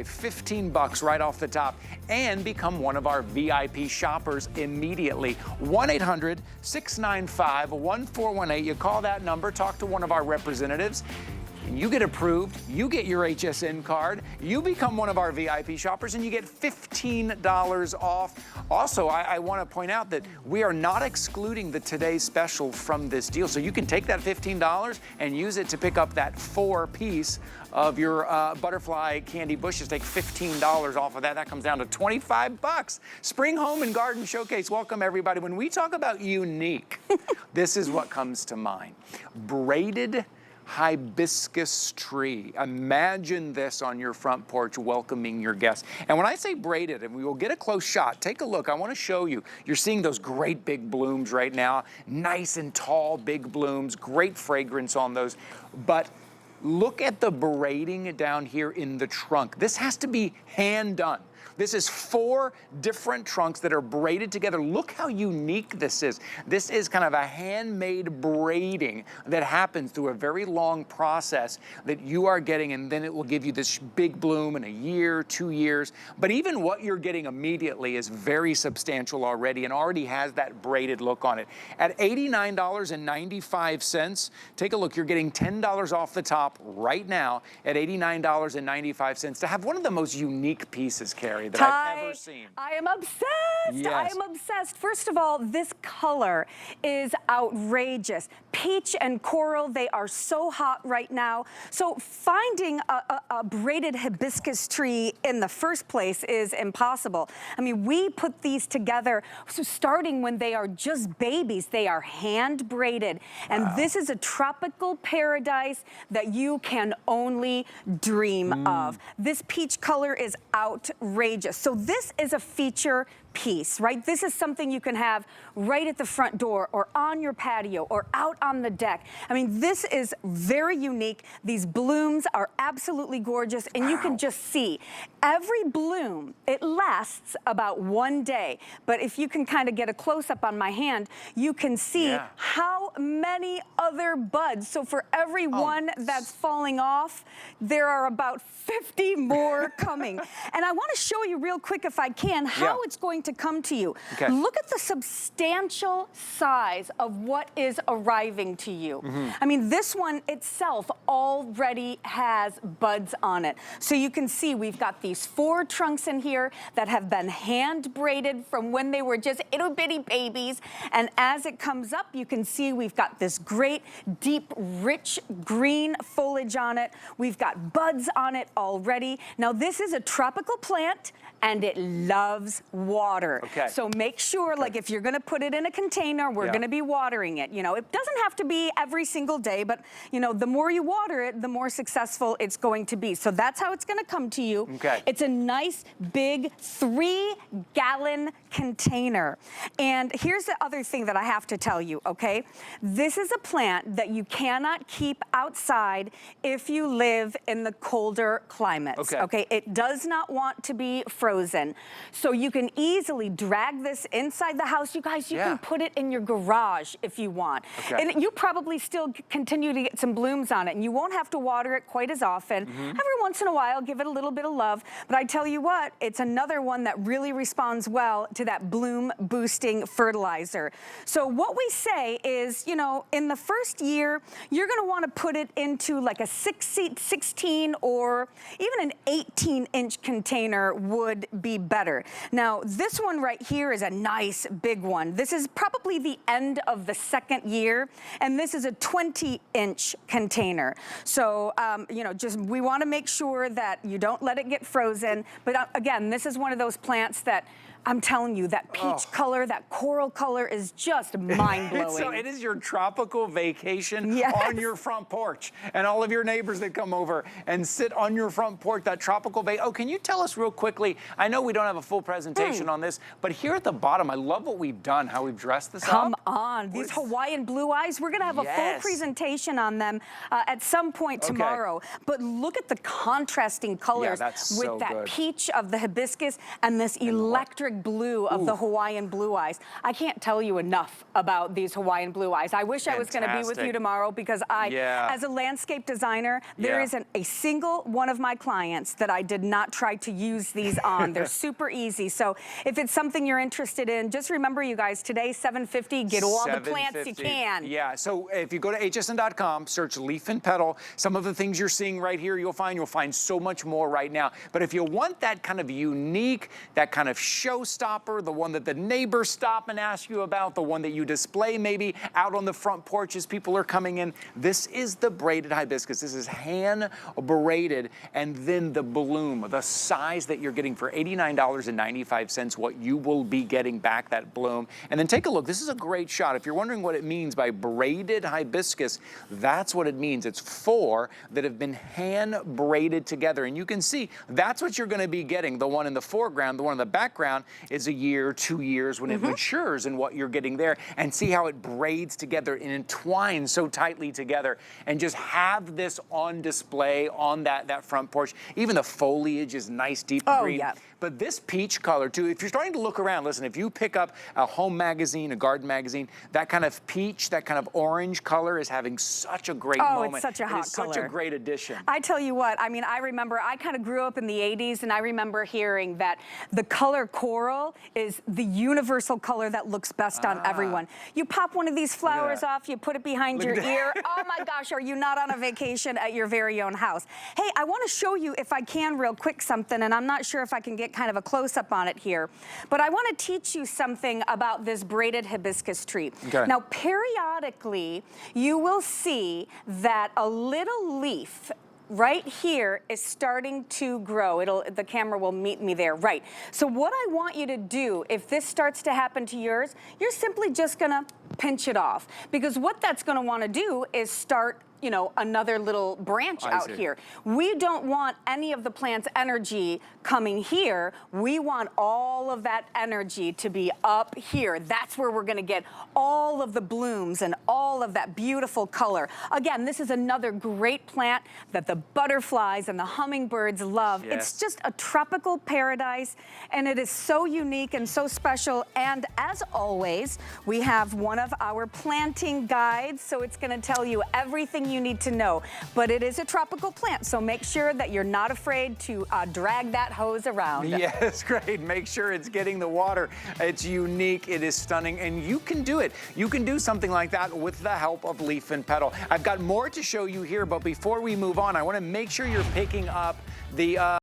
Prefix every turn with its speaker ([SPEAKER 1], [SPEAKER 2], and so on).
[SPEAKER 1] 15 bucks right off the top and become one of our VIP shoppers immediately. 1-800-695-1418. You call that number, talk to one of our representatives, and you get approved, you get your HSN card, you become one of our VIP shoppers, and you get $15 off. Also, I want to point out that we are not excluding the Today Special from this deal. So you can take that $15 and use it to pick up that 4-piece of your butterfly candy bushes. Take $15 off of that. That comes down to 25 bucks. Spring Home and Garden Showcase. Welcome, everybody. When we talk about unique, this is what comes to mind. Braided hibiscus tree. Imagine this on your front porch welcoming your guests. And when I say braided, and we will get a close shot, take a look. I want to show you. You're seeing those great big blooms right now. Nice and tall big blooms. Great fragrance on those. But look at the braiding down here in the trunk. This has to be hand done. This is 4 different trunks that are braided together. Look how unique this is. This is kind of a handmade braiding that happens through a very long process that you are getting, and then it will give you this big bloom in a year, 2 years. But even what you're getting immediately is very substantial already and already has that braided look on it. At $89.95, take a look. You're getting $10 off the top right now at $89.95 to have one of the most unique pieces, Carrie, that I've ever seen.
[SPEAKER 2] I am obsessed.
[SPEAKER 1] Yes.
[SPEAKER 2] I am obsessed. First of all, this color is outrageous. Peach and coral, they are so hot right now. So finding a braided hibiscus tree in the first place is impossible. I mean, we put these together, so starting when they are just babies. They are hand braided. And this is a tropical paradise that you can only dream of. This peach color is outrageous. So this is a feature piece, right? This is something you can have right at the front door or on your patio or out on the deck. I mean, this is very unique. These blooms are absolutely gorgeous, and you can just see every bloom, it lasts about 1 day. But if you can kind of get a close-up on my hand, you can see how many other buds. So for every one that's falling off, there are about 50 more coming. And I want to show you real quick, if I can, how it's going to come to you. Look at the substantial size of what is arriving to you. I mean, this one itself already has buds on it. So you can see we've got these 4 trunks in here that have been hand braided from when they were just ittle bitty babies. And as it comes up, you can see we've got this great, deep, rich green foliage on it. We've got buds on it already. Now, this is a tropical plant, and it loves water. So make sure, like, if you're gonna put it in a container, we're gonna be watering it. You know, it doesn't have to be every single day, but, you know, the more you water it, the more successful it's going to be. So that's how it's gonna come to you. It's a nice, big 3-gallon container. And here's the other thing that I have to tell you, okay? This is a plant that you cannot keep outside if you live in the colder climates, okay? It does not want to be frozen. So you can easily drag this inside the house. You guys, you can put it in your garage if you want. And you probably still continue to get some blooms on it, and you won't have to water it quite as often. Every once in a while, give it a little bit of love. But I tell you what, it's another one that really responds well to that bloom boosting fertilizer. So what we say is, you know, in the first year, you're gonna wanna put it into like a 16 or even an 18-inch container would be better. Now, this one right here is a nice big one. This is probably the end of the 2nd year, and this is a 20-inch container. So, you know, just we want to make sure that you don't let it get frozen. But again, this is one of those plants that I'm telling you, that peach color, that coral color is just mind-blowing.
[SPEAKER 1] So it is your tropical vacation on your front porch. And all of your neighbors that come over and sit on your front porch, that tropical Oh, can you tell us real quickly, I know we don't have a full presentation on this, but here at the bottom, I love what we've done, how we've dressed this up.
[SPEAKER 2] Come on, these Hawaiian blue eyes, we're gonna have a full presentation on them at some point tomorrow. But look at the contrasting colors with that peach of the hibiscus and this electric vivid blue of the Hawaiian blue eyes. I can't tell you enough about these Hawaiian blue eyes. I wish I was going to be with you tomorrow because as a landscape designer, there isn't a single one of my clients that I did not try to use these on. They're super easy. So if it's something you're interested in, just remember, you guys, today, $7.50, get all the plants you can.
[SPEAKER 1] Yeah, so if you go to hsn.com, search Leaf and Petal, some of the things you're seeing right here, you'll find so much more right now. But if you want that kind of unique, that kind of showstopper, the one that the neighbors stop and ask you about, the one that you display maybe out on the front porch as people are coming in, this is the braided hibiscus. This is hand braided, and then the bloom, the size that you're getting for $89.95, what you will be getting back, that bloom. And then take a look. This is a great shot. If you're wondering what it means by braided hibiscus, that's what it means. It's 4 that have been hand braided together. And you can see that's what you're going to be getting. The one in the foreground, the one in the background is a year, 2 years when it matures, and what you're getting there. And see how it braids together and entwines so tightly together. And just have this on display on that front porch. Even the foliage is nice, deep green.
[SPEAKER 2] Yeah.
[SPEAKER 1] But this peach color too, if you're starting to look around, listen, if you pick up a home magazine, a garden magazine, that kind of peach, that kind of orange color is having such a great moment.
[SPEAKER 2] It's such a hot color.
[SPEAKER 1] Such a great addition.
[SPEAKER 2] I tell you what, I mean, I remember, I kind of grew up in the 80s, and I remember hearing that the color coral is the universal color that looks best on everyone. You pop one of these flowers off, you put it behind your ear. Oh my gosh, are you not on a vacation at your very own house? Hey, I want to show you, if I can, real quick something, and I'm not sure if I can get kind of a close-up on it here, but I want to teach you something about this braided hibiscus tree. Now, periodically, you will see that a little leaf right here is starting to grow. The camera will meet me there, right. So what I want you to do, if this starts to happen to yours, you're simply just gonna pinch it off, because what that's gonna wanna do is start, you know, another little branch out here. We don't want any of the plant's energy coming here. We want all of that energy to be up here. That's where we're gonna get all of the blooms and all of that beautiful color. Again, this is another great plant that the butterflies and the hummingbirds love. It's just a tropical paradise, and it is so unique and so special. And as always, we have one of our planting guides, so it's gonna tell you everything you need to know. But it is a tropical plant, so make sure that you're not afraid to drag that hose around.
[SPEAKER 1] Yes, great. Make sure it's getting the water. It's unique, it is stunning, and you can do it. You can do something like that with the help of Leaf and Petal. I've got more to show you here, but before we move on, I want to make sure you're picking up the